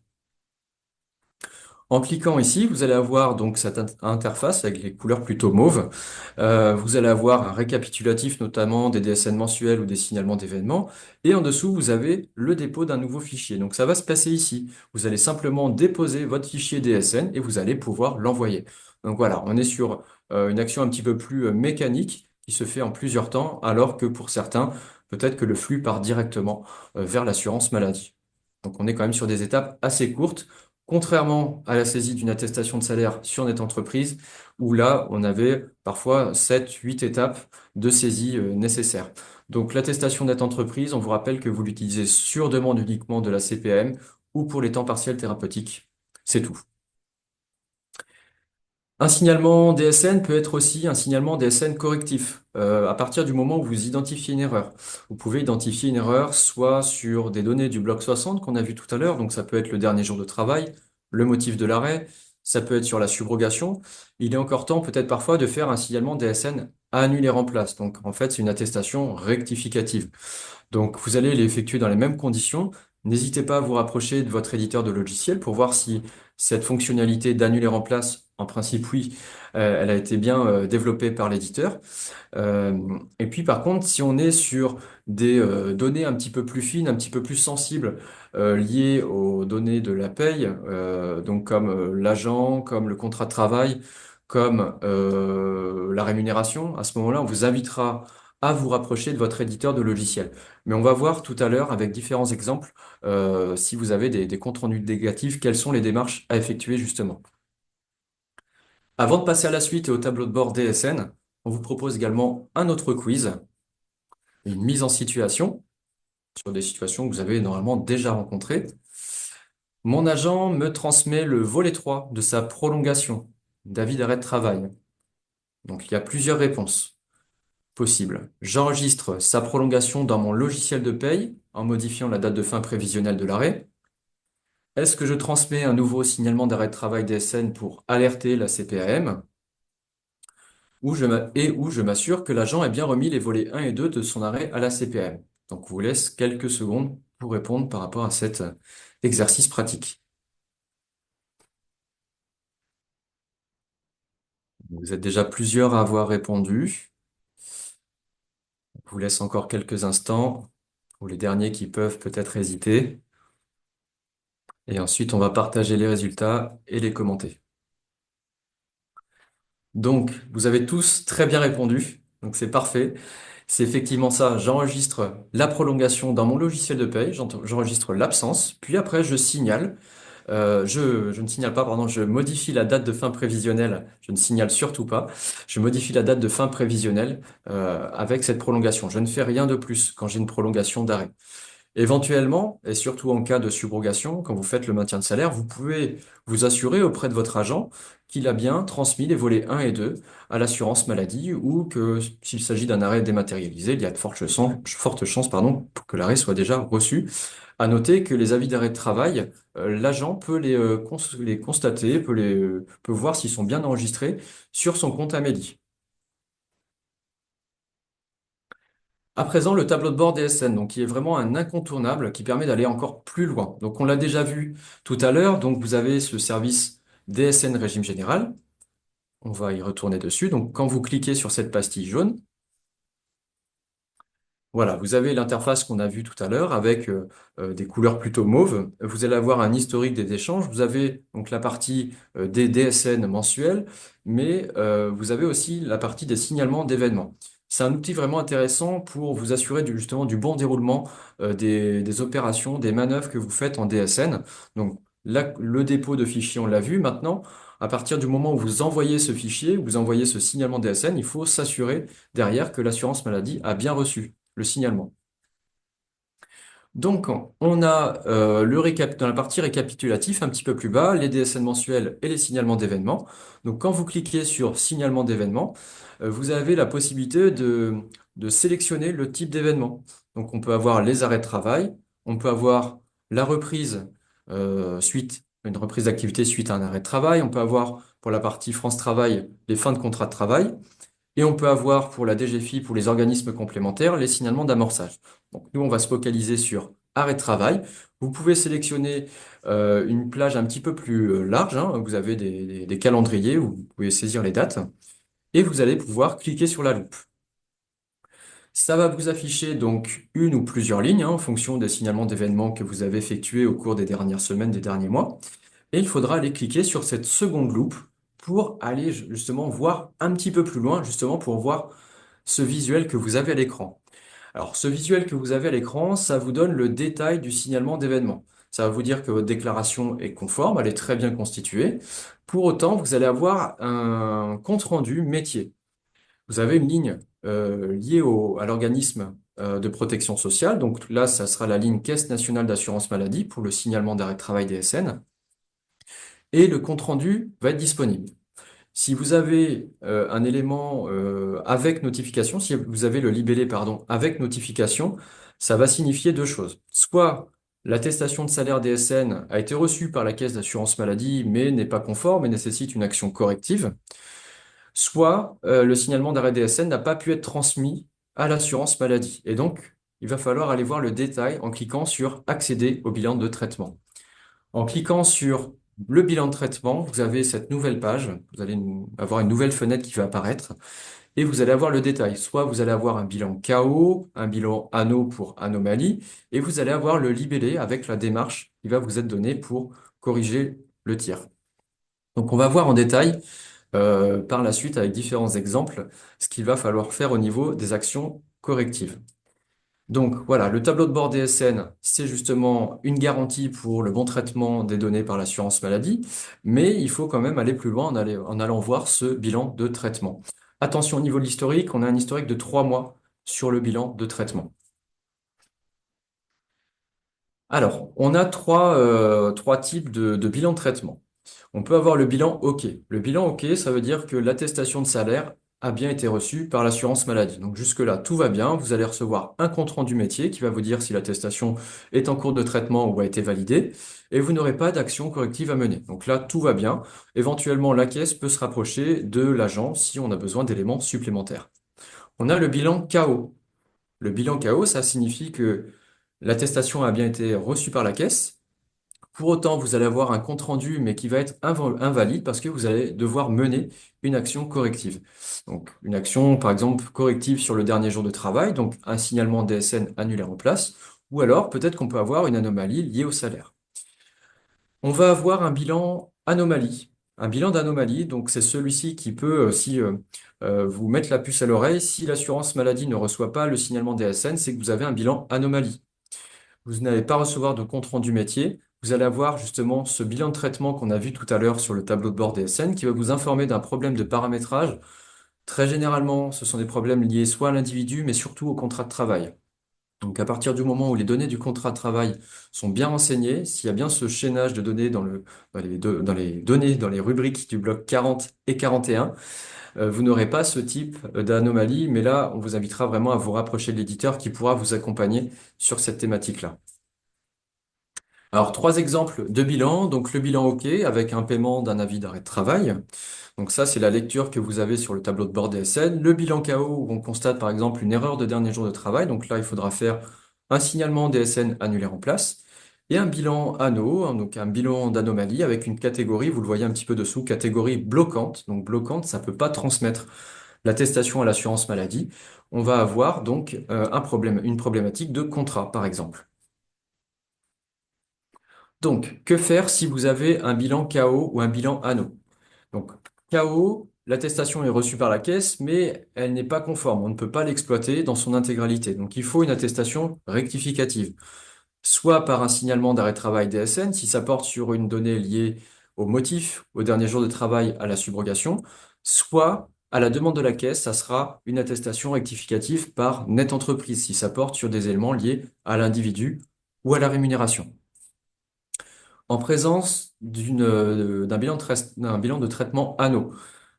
En cliquant ici, vous allez avoir donc cette interface avec les couleurs plutôt mauves. Vous allez avoir un récapitulatif notamment des DSN mensuels ou des signalements d'événements. Et en dessous, vous avez le dépôt d'un nouveau fichier. Donc ça va se passer ici. Vous allez simplement déposer votre fichier DSN et vous allez pouvoir l'envoyer. Donc voilà, on est sur une action un petit peu plus mécanique qui se fait en plusieurs temps, alors que pour certains, peut-être que le flux part directement vers l'assurance maladie. Donc on est quand même sur des étapes assez courtes. Contrairement à la saisie d'une attestation de salaire sur NetEntreprise, où là, on avait parfois 7, 8 étapes de saisie nécessaires. Donc, l'attestation NetEntreprise, on vous rappelle que vous l'utilisez sur demande uniquement de la CPM ou pour les temps partiels thérapeutiques. C'est tout. Un signalement DSN peut être aussi un signalement DSN correctif. À partir du moment où vous identifiez une erreur, vous pouvez identifier une erreur soit sur des données du bloc 60 qu'on a vu tout à l'heure, donc ça peut être le dernier jour de travail, le motif de l'arrêt, ça peut être sur la subrogation. Il est encore temps peut-être parfois de faire un signalement DSN annulé remplace. Donc en fait, c'est une attestation rectificative. Donc, vous allez l'effectuer dans les mêmes conditions. N'hésitez pas à vous rapprocher de votre éditeur de logiciel pour voir si cette fonctionnalité d'annuler remplace, en principe oui, elle a été bien développée par l'éditeur. Et puis par contre, si on est sur des données un petit peu plus fines, un petit peu plus sensibles, liées aux données de la paye, donc comme l'agent, comme le contrat de travail, comme la rémunération, à ce moment-là, on vous invitera à vous rapprocher de votre éditeur de logiciel. Mais on va voir tout à l'heure avec différents exemples, si vous avez des comptes rendus négatifs, quelles sont les démarches à effectuer justement. Avant de passer à la suite et au tableau de bord DSN, on vous propose également un autre quiz, une mise en situation sur des situations que vous avez normalement déjà rencontrées. Mon agent me transmet le volet 3 de sa prolongation d'avis d'arrêt de travail. Donc il y a plusieurs réponses possibles. J'enregistre sa prolongation dans mon logiciel de paye en modifiant la date de fin prévisionnelle de l'arrêt. Est-ce que je transmets un nouveau signalement d'arrêt de travail DSN pour alerter la CPAM? Où je m'assure que l'agent ait bien remis les volets 1 et 2 de son arrêt à la CPM. Donc, on vous laisse quelques secondes pour répondre par rapport à cet exercice pratique. Vous êtes déjà plusieurs à avoir répondu. vous laisse encore quelques instants, ou les derniers qui peuvent peut-être hésiter. Et ensuite, on va partager les résultats et les commenter. Donc, vous avez tous très bien répondu. Donc, c'est parfait. C'est effectivement ça. J'enregistre la prolongation dans mon logiciel de paye. J'enregistre l'absence. Puis après, je signale. Je ne signale pas, pardon, je modifie la date de fin prévisionnelle. Je ne signale surtout pas. Je modifie la date de fin prévisionnelle avec cette prolongation. Je ne fais rien de plus quand j'ai une prolongation d'arrêt. Éventuellement, et surtout en cas de subrogation, quand vous faites le maintien de salaire, vous pouvez vous assurer auprès de votre agent qu'il a bien transmis les volets 1 et 2 à l'assurance maladie ou que s'il s'agit d'un arrêt dématérialisé, il y a de fortes chances, pardon, pour que l'arrêt soit déjà reçu. À noter que les avis d'arrêt de travail, l'agent peut les constater, peut voir s'ils sont bien enregistrés sur son compte Amélie. À présent, le tableau de bord DSN, donc qui est vraiment un incontournable qui permet d'aller encore plus loin. Donc on l'a déjà vu tout à l'heure, donc vous avez ce service DSN régime général. On va y retourner dessus. Donc quand vous cliquez sur cette pastille jaune, voilà, vous avez l'interface qu'on a vue tout à l'heure avec des couleurs plutôt mauves. Vous allez avoir un historique des échanges. Vous avez donc la partie des DSN mensuels, mais vous avez aussi la partie des signalements d'événements. C'est un outil vraiment intéressant pour vous assurer justement du bon déroulement des opérations, des manœuvres que vous faites en DSN. Donc là, le dépôt de fichiers, on l'a vu. Maintenant, à partir du moment où vous envoyez ce fichier, vous envoyez ce signalement DSN, il faut s'assurer derrière que l'assurance maladie a bien reçu le signalement. Donc, on a dans la partie récapitulatif, un petit peu plus bas, les DSN mensuels et les signalements d'événements. Donc, quand vous cliquez sur signalement d'événements, vous avez la possibilité de sélectionner le type d'événement. Donc, on peut avoir les arrêts de travail, on peut avoir la reprise une reprise d'activité suite à un arrêt de travail, on peut avoir pour la partie France Travail les fins de contrat de travail. Et on peut avoir pour la DGFiP, pour les organismes complémentaires, les signalements d'amorçage. Donc nous, on va se focaliser sur arrêt de travail. Vous pouvez sélectionner une plage un petit peu plus large, hein. Vous avez des calendriers où vous pouvez saisir les dates et vous allez pouvoir cliquer sur la loupe. Ça va vous afficher donc une ou plusieurs lignes hein, en fonction des signalements d'événements que vous avez effectués au cours des dernières semaines, des derniers mois. Et il faudra aller cliquer sur cette seconde loupe pour aller justement voir un petit peu plus loin, justement pour voir ce visuel que vous avez à l'écran. Alors, ce visuel que vous avez à l'écran, ça vous donne le détail du signalement d'événement. Ça va vous dire que votre déclaration est conforme, elle est très bien constituée. Pour autant, vous allez avoir un compte-rendu métier. Vous avez une ligne liée à l'organisme de protection sociale. Donc là, ça sera la ligne Caisse nationale d'assurance maladie pour le signalement d'arrêt de travail DSN. Et le compte-rendu va être disponible. Si vous avez un élément avec notification, si vous avez le libellé, pardon, avec notification, ça va signifier deux choses. Soit l'attestation de salaire DSN a été reçue par la caisse d'assurance maladie, mais n'est pas conforme et nécessite une action corrective. Soit le signalement d'arrêt DSN n'a pas pu être transmis à l'assurance maladie. Et donc, il va falloir aller voir le détail en cliquant sur Accéder au bilan de traitement. En cliquant sur le bilan de traitement, vous avez cette nouvelle page, vous allez avoir une nouvelle fenêtre qui va apparaître et vous allez avoir le détail. Soit vous allez avoir un bilan KO, un bilan ANO pour anomalie et vous allez avoir le libellé avec la démarche qui va vous être donnée pour corriger le tir. Donc on va voir en détail par la suite avec différents exemples ce qu'il va falloir faire au niveau des actions correctives. Donc voilà, le tableau de bord DSN, c'est justement une garantie pour le bon traitement des données par l'assurance maladie, mais il faut quand même aller plus loin en allant voir ce bilan de traitement. Attention au niveau de l'historique, on a un historique de 3 mois sur le bilan de traitement. Alors, on a trois types de bilan de traitement. On peut avoir le bilan OK. Le bilan OK, ça veut dire que l'attestation de salaire a bien été reçue par l'assurance maladie. Donc jusque-là, tout va bien. Vous allez recevoir un compte-rendu métier qui va vous dire si l'attestation est en cours de traitement ou a été validée. Et vous n'aurez pas d'action corrective à mener. Donc là, tout va bien. Éventuellement, la caisse peut se rapprocher de l'agent si on a besoin d'éléments supplémentaires. On a le bilan KO. Le bilan KO, ça signifie que l'attestation a bien été reçue par la caisse Pour autant, vous allez avoir un compte-rendu, mais qui va être invalide parce que vous allez devoir mener une action corrective. Donc, une action, par exemple, corrective sur le dernier jour de travail, donc un signalement DSN annulaire en place, ou alors peut-être qu'on peut avoir une anomalie liée au salaire. On va avoir un bilan anomalie. Un bilan d'anomalie, donc c'est celui-ci qui peut aussi vous mettre la puce à l'oreille. Si l'assurance maladie ne reçoit pas le signalement DSN, c'est que vous avez un bilan anomalie. Vous n'allez pas recevoir de compte rendu métier. Vous allez avoir justement ce bilan de traitement qu'on a vu tout à l'heure sur le tableau de bord DSN qui va vous informer d'un problème de paramétrage. Très généralement, ce sont des problèmes liés soit à l'individu, mais surtout au contrat de travail. Donc à partir du moment où les données du contrat de travail sont bien renseignées, s'il y a bien ce chaînage de données dans les données, dans les rubriques du bloc 40 et 41, vous n'aurez pas ce type d'anomalie, mais là, on vous invitera vraiment à vous rapprocher de l'éditeur qui pourra vous accompagner sur cette thématique-là. Alors, trois exemples de bilan. Donc, le bilan OK avec un paiement d'un avis d'arrêt de travail. Donc, ça, c'est la lecture que vous avez sur le tableau de bord DSN. Le bilan KO où on constate par exemple une erreur de dernier jour de travail. Donc là, il faudra faire un signalement DSN annulaire en place. Et un bilan ANO, hein, donc un bilan d'anomalie avec une catégorie, vous le voyez un petit peu dessous, catégorie bloquante. Donc, bloquante, ça ne peut pas transmettre l'attestation à l'assurance maladie. On va avoir donc un problème, une problématique de contrat, par exemple. Donc, que faire si vous avez un bilan KO ou un bilan ANO? Donc, KO, l'attestation est reçue par la caisse, mais elle n'est pas conforme. On ne peut pas l'exploiter dans son intégralité. Donc, il faut une attestation rectificative, soit par un signalement d'arrêt de travail DSN, si ça porte sur une donnée liée au motif, au dernier jour de travail, à la subrogation, soit à la demande de la caisse, ça sera une attestation rectificative par nette entreprise, si ça porte sur des éléments liés à l'individu ou à la rémunération en présence d'un bilan de traitement anneau.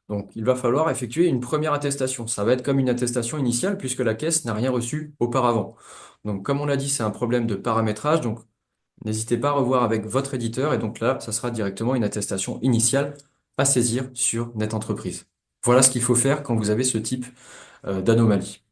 Donc, il va falloir effectuer une première attestation. Ça va être comme une attestation initiale puisque la caisse n'a rien reçu auparavant. Donc, comme on l'a dit, c'est un problème de paramétrage. Donc, n'hésitez pas à revoir avec votre éditeur. Et donc là, ça sera directement une attestation initiale à saisir sur Net Entreprise. Voilà ce qu'il faut faire quand vous avez ce type d'anomalie.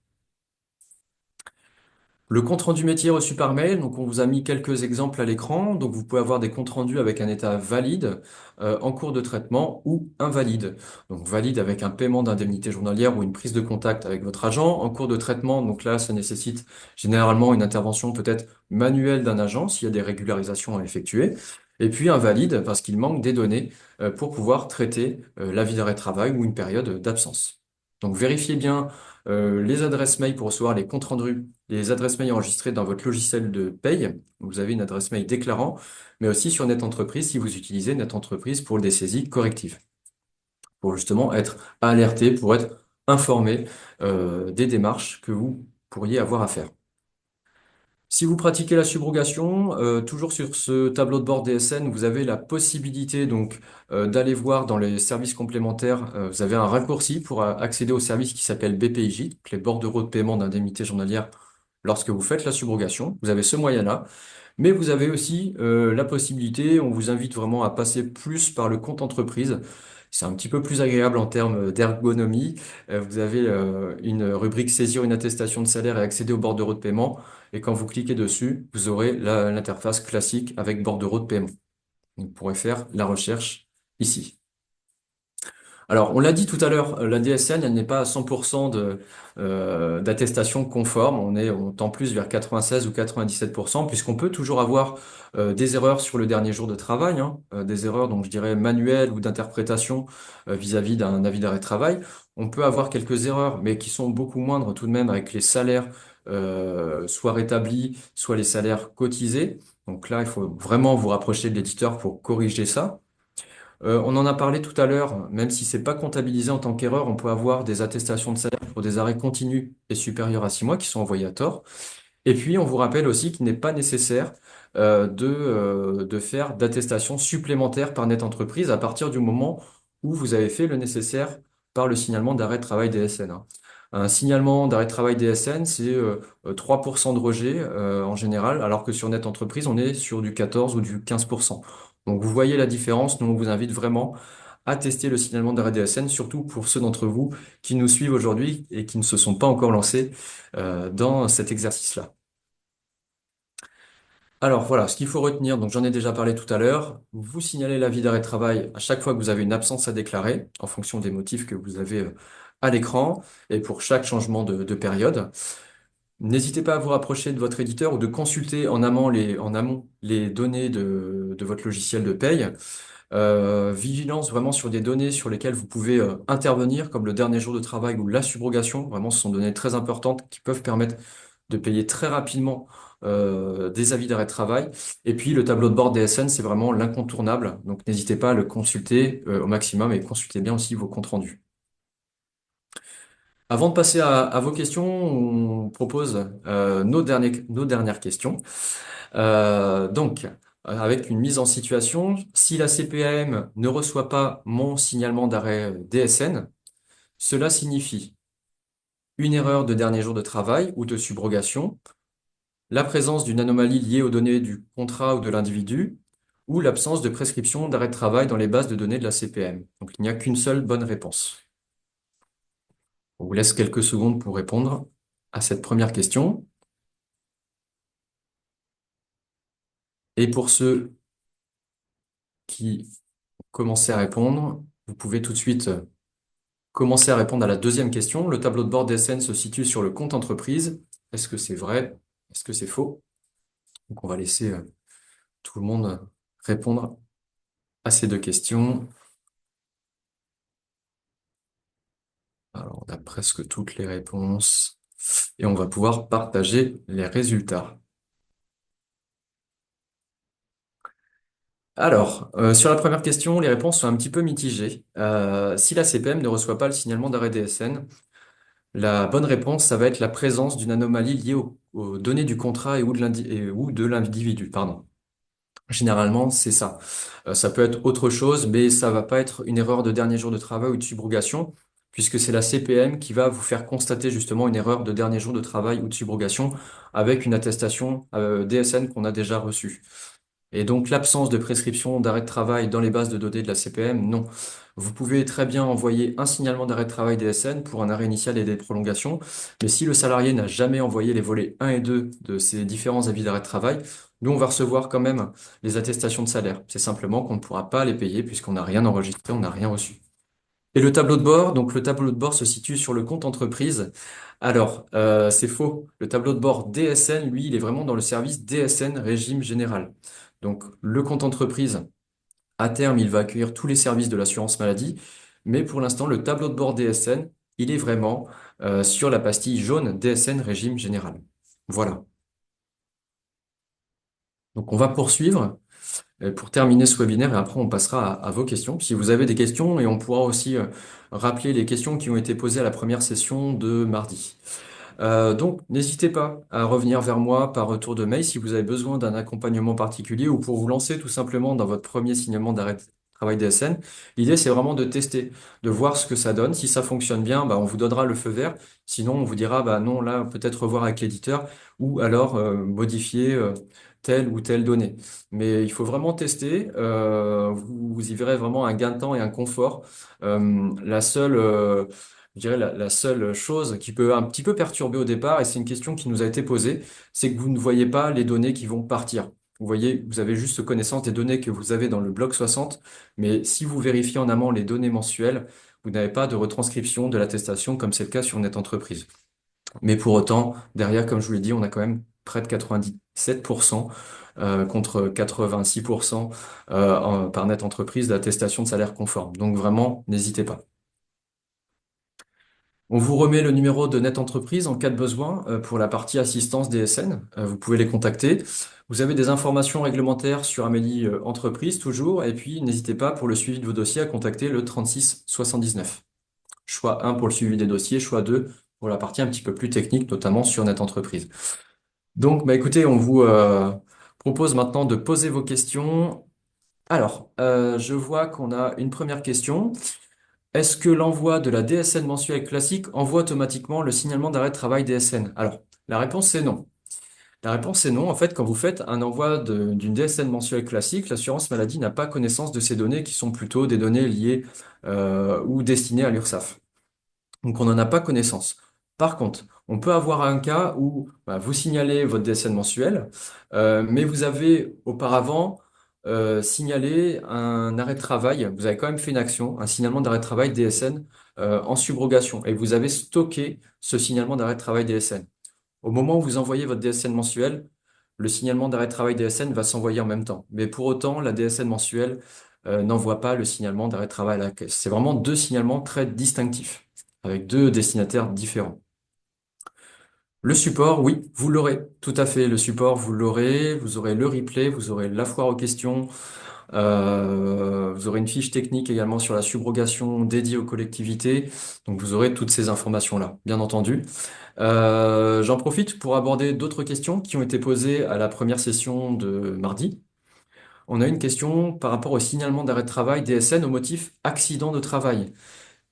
Le compte-rendu métier reçu par mail, donc on vous a mis quelques exemples à l'écran. Donc vous pouvez avoir des comptes rendus avec un état valide, en cours de traitement ou invalide. Donc valide avec un paiement d'indemnité journalière ou une prise de contact avec votre agent. En cours de traitement, donc là, ça nécessite généralement une intervention peut-être manuelle d'un agent s'il y a des régularisations à effectuer. Et puis invalide parce qu'il manque des données pour pouvoir traiter l'avis d'arrêt de travail ou une période d'absence. Donc vérifiez bien les adresses mail pour recevoir les comptes rendus, les adresses mail enregistrées dans votre logiciel de paye. Vous avez une adresse mail déclarant, mais aussi sur NetEntreprise si vous utilisez NetEntreprise pour des saisies correctives, pour justement être alerté, pour être informé des démarches que vous pourriez avoir à faire. Si vous pratiquez la subrogation, toujours sur ce tableau de bord DSN, vous avez la possibilité donc d'aller voir dans les services complémentaires. Vous avez un raccourci pour accéder au service qui s'appelle BPIJ, donc les bordereaux de paiement d'indemnité journalière lorsque vous faites la subrogation. Vous avez ce moyen-là. Mais vous avez aussi la possibilité, on vous invite vraiment à passer plus par le compte entreprise. C'est un petit peu plus agréable en termes d'ergonomie. Vous avez une rubrique saisir une attestation de salaire et accéder au bordereau de paiement. Et quand vous cliquez dessus, vous aurez l'interface classique avec bordereau de paiement. Vous pourrez faire la recherche ici. Alors, on l'a dit tout à l'heure, la DSN, elle n'est pas à 100% d'attestation conforme. On tend plus vers 96 ou 97%, puisqu'on peut toujours avoir des erreurs sur le dernier jour de travail, hein, des erreurs, donc je dirais manuelles ou d'interprétation vis-à-vis d'un avis d'arrêt de travail. On peut avoir quelques erreurs, mais qui sont beaucoup moindres tout de même avec les salaires soit rétablis, soit les salaires cotisés. Donc là, il faut vraiment vous rapprocher de l'éditeur pour corriger ça. On en a parlé tout à l'heure, même si c'est pas comptabilisé en tant qu'erreur, on peut avoir des attestations de salaire pour des arrêts continus et supérieurs à 6 mois qui sont envoyés à tort. Et puis, on vous rappelle aussi qu'il n'est pas nécessaire de faire d'attestation supplémentaire par net entreprise à partir du moment où vous avez fait le nécessaire par le signalement d'arrêt de travail DSN, hein. Un signalement d'arrêt de travail DSN, c'est 3% de rejet en général, alors que sur net entreprise, on est sur du 14 ou du 15%. Donc vous voyez la différence, nous on vous invite vraiment à tester le signalement d'arrêt DSN, surtout pour ceux d'entre vous qui nous suivent aujourd'hui et qui ne se sont pas encore lancés dans cet exercice-là. Alors voilà, ce qu'il faut retenir, donc j'en ai déjà parlé tout à l'heure, vous signalez l'avis d'arrêt de travail à chaque fois que vous avez une absence à déclarer, en fonction des motifs que vous avez à l'écran, et pour chaque changement de période. N'hésitez pas à vous rapprocher de votre éditeur ou de consulter en amont les données de votre logiciel de paye. Vigilance vraiment sur des données sur lesquelles vous pouvez intervenir, comme le dernier jour de travail ou la subrogation. Vraiment, ce sont des données très importantes qui peuvent permettre de payer très rapidement des avis d'arrêt de travail. Et puis, le tableau de bord DSN, c'est vraiment l'incontournable. Donc, n'hésitez pas à le consulter au maximum et consultez bien aussi vos comptes rendus. Avant de passer à vos questions, on propose nos dernières questions. Avec une mise en situation, si la CPAM ne reçoit pas mon signalement d'arrêt DSN, cela signifie une erreur de dernier jour de travail ou de subrogation, la présence d'une anomalie liée aux données du contrat ou de l'individu, ou l'absence de prescription d'arrêt de travail dans les bases de données de la CPAM. Donc il n'y a qu'une seule bonne réponse. On vous laisse quelques secondes pour répondre à cette première question. Et pour ceux qui commençaient à répondre, vous pouvez tout de suite commencer à répondre à la deuxième question. Le tableau de bord d'SN se situe sur le compte entreprise. Est-ce que c'est vrai? Est-ce que c'est faux? Donc, on va laisser tout le monde répondre à ces deux questions. Alors, on a presque toutes les réponses et on va pouvoir partager les résultats. Alors, sur la première question, les réponses sont un petit peu mitigées. Si la CPM ne reçoit pas le signalement d'arrêt DSN, la bonne réponse, ça va être la présence d'une anomalie liée aux données du contrat ou de l'individu, pardon. Généralement, c'est ça. Ça peut être autre chose, mais ça va pas être une erreur de dernier jour de travail ou de subrogation, puisque c'est la CPM qui va vous faire constater justement une erreur de dernier jour de travail ou de subrogation avec une attestation DSN qu'on a déjà reçue. Et donc l'absence de prescription d'arrêt de travail dans les bases de données de la CPM, non. Vous pouvez très bien envoyer un signalement d'arrêt de travail DSN pour un arrêt initial et des prolongations, mais si le salarié n'a jamais envoyé les volets 1 et 2 de ces différents avis d'arrêt de travail, nous on va recevoir quand même les attestations de salaire. C'est simplement qu'on ne pourra pas les payer puisqu'on n'a rien enregistré, on n'a rien reçu. Et le tableau de bord, donc le tableau de bord se situe sur le compte entreprise. Alors, c'est faux. Le tableau de bord DSN, lui, il est vraiment dans le service DSN régime général. Donc, le compte entreprise, à terme, il va accueillir tous les services de l'assurance maladie. Mais pour l'instant, le tableau de bord DSN, il est vraiment sur la pastille jaune DSN régime général. Voilà. Donc, on va poursuivre. Pour terminer ce webinaire et après on passera à vos questions. Si vous avez des questions et on pourra aussi rappeler les questions qui ont été posées à la première session de mardi. Donc n'hésitez pas à revenir vers moi par retour de mail si vous avez besoin d'un accompagnement particulier ou pour vous lancer tout simplement dans votre premier signalement d'arrêt de travail DSN. L'idée c'est vraiment de tester, de voir ce que ça donne. Si ça fonctionne bien, bah, on vous donnera le feu vert. Sinon on vous dira bah non là peut-être revoir avec l'éditeur ou alors modifier telle ou telle donnée. Mais il faut vraiment tester. Vous y verrez vraiment un gain de temps et un confort. La seule je dirais la seule chose qui peut un petit peu perturber au départ, et c'est une question qui nous a été posée, c'est que vous ne voyez pas les données qui vont partir. Vous voyez, vous avez juste connaissance des données que vous avez dans le bloc 60, mais si vous vérifiez en amont les données mensuelles, vous n'avez pas de retranscription de l'attestation comme c'est le cas sur Net Entreprise. Mais pour autant, derrière, comme je vous l'ai dit, on a quand même près de 97% contre 86% par Net Entreprise d'attestation de salaire conforme. Donc vraiment, n'hésitez pas. On vous remet le numéro de Net Entreprise en cas de besoin pour la partie assistance DSN. Vous pouvez les contacter. Vous avez des informations réglementaires sur Amélie Entreprise toujours. Et puis, n'hésitez pas pour le suivi de vos dossiers à contacter le 36 79. Choix 1 pour le suivi des dossiers, choix 2 pour la partie un petit peu plus technique, notamment sur Net Entreprise. Donc, bah, écoutez, on vous propose maintenant de poser vos questions. Alors, je vois qu'on a une première question. Est-ce que l'envoi de la DSN mensuelle classique envoie automatiquement le signalement d'arrêt de travail DSN? Alors, la réponse c'est non. La réponse est non. En fait, quand vous faites un envoi d'une DSN mensuelle classique, l'assurance maladie n'a pas connaissance de ces données qui sont plutôt des données liées ou destinées à l'URSSAF. Donc, on n'en a pas connaissance. Par contre, on peut avoir un cas où bah, vous signalez votre DSN mensuel, mais vous avez auparavant signalé un arrêt de travail. Vous avez quand même fait une action, un signalement d'arrêt de travail DSN en subrogation, et vous avez stocké ce signalement d'arrêt de travail DSN. Au moment où vous envoyez votre DSN mensuel, le signalement d'arrêt de travail DSN va s'envoyer en même temps. Mais pour autant, la DSN mensuelle n'envoie pas le signalement d'arrêt de travail à la caisse. C'est vraiment deux signalements très distinctifs, avec deux destinataires différents. Le support, oui, vous l'aurez, tout à fait. Le support, vous aurez le replay, vous aurez la foire aux questions, vous aurez une fiche technique également sur la subrogation dédiée aux collectivités. Donc vous aurez toutes ces informations-là, bien entendu. J'en profite pour aborder d'autres questions qui ont été posées à la première session de mardi. On a une question par rapport au signalement d'arrêt de travail DSN au motif accident de travail.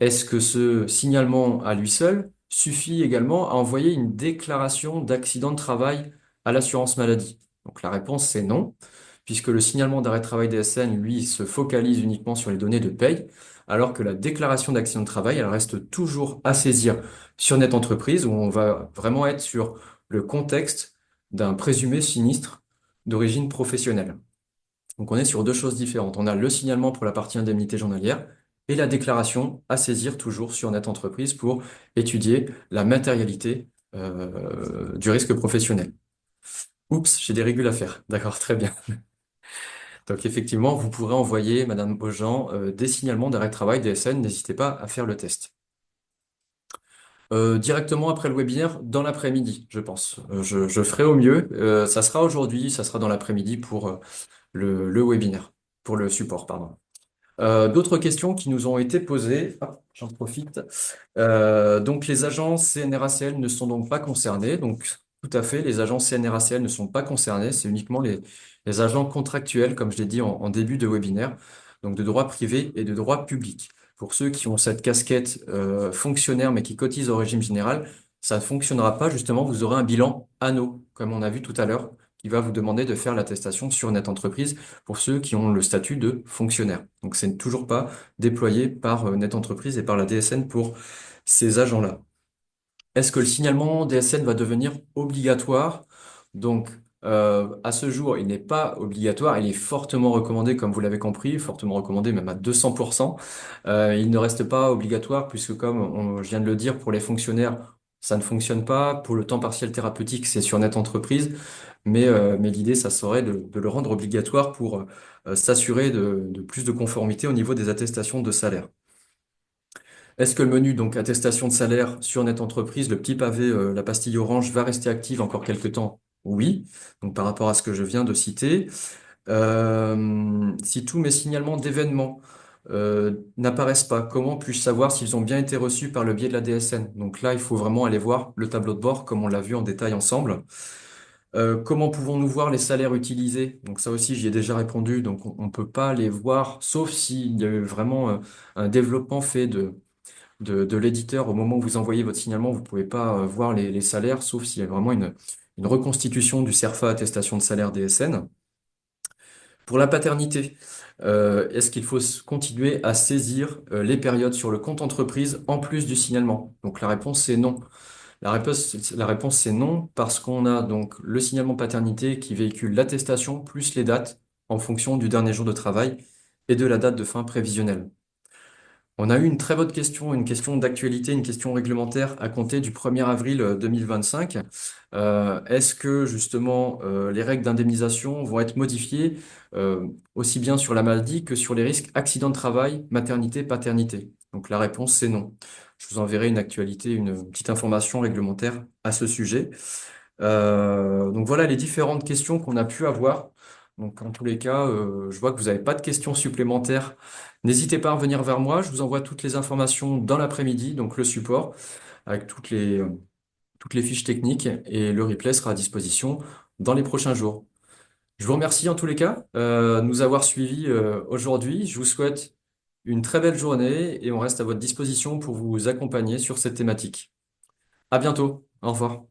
Est-ce que ce signalement à lui seul suffit également à envoyer une déclaration d'accident de travail à l'assurance maladie? Donc la réponse c'est non, puisque le signalement d'arrêt de travail DSN, lui, se focalise uniquement sur les données de paye, alors que la déclaration d'accident de travail, elle reste toujours à saisir sur Net Entreprise, où on va vraiment être sur le contexte d'un présumé sinistre d'origine professionnelle. Donc on est sur deux choses différentes. On a le signalement pour la partie indemnité journalière et la déclaration à saisir toujours sur Net Entreprise pour étudier la matérialité du risque professionnel. Oups, j'ai des régules à faire. D'accord, très bien. Donc effectivement, vous pourrez envoyer, Madame Beaujean, des signalements d'arrêt de travail DSN. N'hésitez pas à faire le test. Directement après le webinaire, dans l'après-midi, je pense. Je ferai au mieux. Ça sera aujourd'hui, ça sera dans l'après-midi pour le webinaire, pour le support, pardon. D'autres questions qui nous ont été posées, hop, j'en profite. Donc les agents CNRACL ne sont donc pas concernés. Donc tout à fait, les agents CNRACL ne sont pas concernés. C'est uniquement les agents contractuels, comme je l'ai dit en début de webinaire, donc de droit privé et de droit public. Pour ceux qui ont cette casquette fonctionnaire mais qui cotisent au régime général, ça ne fonctionnera pas. Justement, vous aurez un bilan anneau, comme on a vu tout à l'heure, qui va vous demander de faire l'attestation sur Net Entreprise pour ceux qui ont le statut de fonctionnaire. Donc, c'est toujours pas déployé par Net Entreprise et par la DSN pour ces agents-là. Est-ce que le signalement DSN va devenir obligatoire? Donc, à ce jour, il n'est pas obligatoire, il est fortement recommandé, comme vous l'avez compris, fortement recommandé même à 200%. Il ne reste pas obligatoire puisque, comme je viens de le dire, pour les fonctionnaires, ça ne fonctionne pas. Pour le temps partiel thérapeutique, c'est sur Net Entreprise. Mais l'idée, ça serait de le rendre obligatoire pour s'assurer de plus de conformité au niveau des attestations de salaire. Est-ce que le menu, donc attestation de salaire sur Net Entreprise, le petit pavé, la pastille orange, va rester active encore quelques temps? Oui. Donc par rapport à ce que je viens de citer. Si tous mes signalements d'événements n'apparaissent pas, comment puis-je savoir s'ils ont bien été reçus par le biais de la DSN? Donc là, il faut vraiment aller voir le tableau de bord, comme on l'a vu en détail ensemble. Comment pouvons-nous voir les salaires utilisés? Donc ça aussi, j'y ai déjà répondu. Donc on ne peut pas les voir, sauf s'il y a eu vraiment un développement fait de l'éditeur au moment où vous envoyez votre signalement. Vous ne pouvez pas voir les salaires, sauf s'il y a vraiment une reconstitution du CERFA attestation de salaire DSN. Pour la paternité, est-ce qu'il faut continuer à saisir les périodes sur le compte entreprise en plus du signalement? Donc la réponse c'est non. La réponse, c'est non, parce qu'on a donc le signalement paternité qui véhicule l'attestation plus les dates en fonction du dernier jour de travail et de la date de fin prévisionnelle. On a eu une très bonne question, une question d'actualité, une question réglementaire à compter du 1er avril 2025. Est-ce que justement les règles d'indemnisation vont être modifiées aussi bien sur la maladie que sur les risques accident de travail, maternité, paternité? Donc la réponse c'est non. Je vous enverrai une actualité, une petite information réglementaire à ce sujet. Donc voilà les différentes questions qu'on a pu avoir. Donc en tous les cas, je vois que vous n'avez pas de questions supplémentaires. N'hésitez pas à revenir vers moi. Je vous envoie toutes les informations dans l'après-midi, donc le support, avec toutes les fiches techniques et le replay sera à disposition dans les prochains jours. Je vous remercie en tous les cas de nous avoir suivis aujourd'hui. Je vous souhaite une très belle journée et on reste à votre disposition pour vous accompagner sur cette thématique. À bientôt. Au revoir.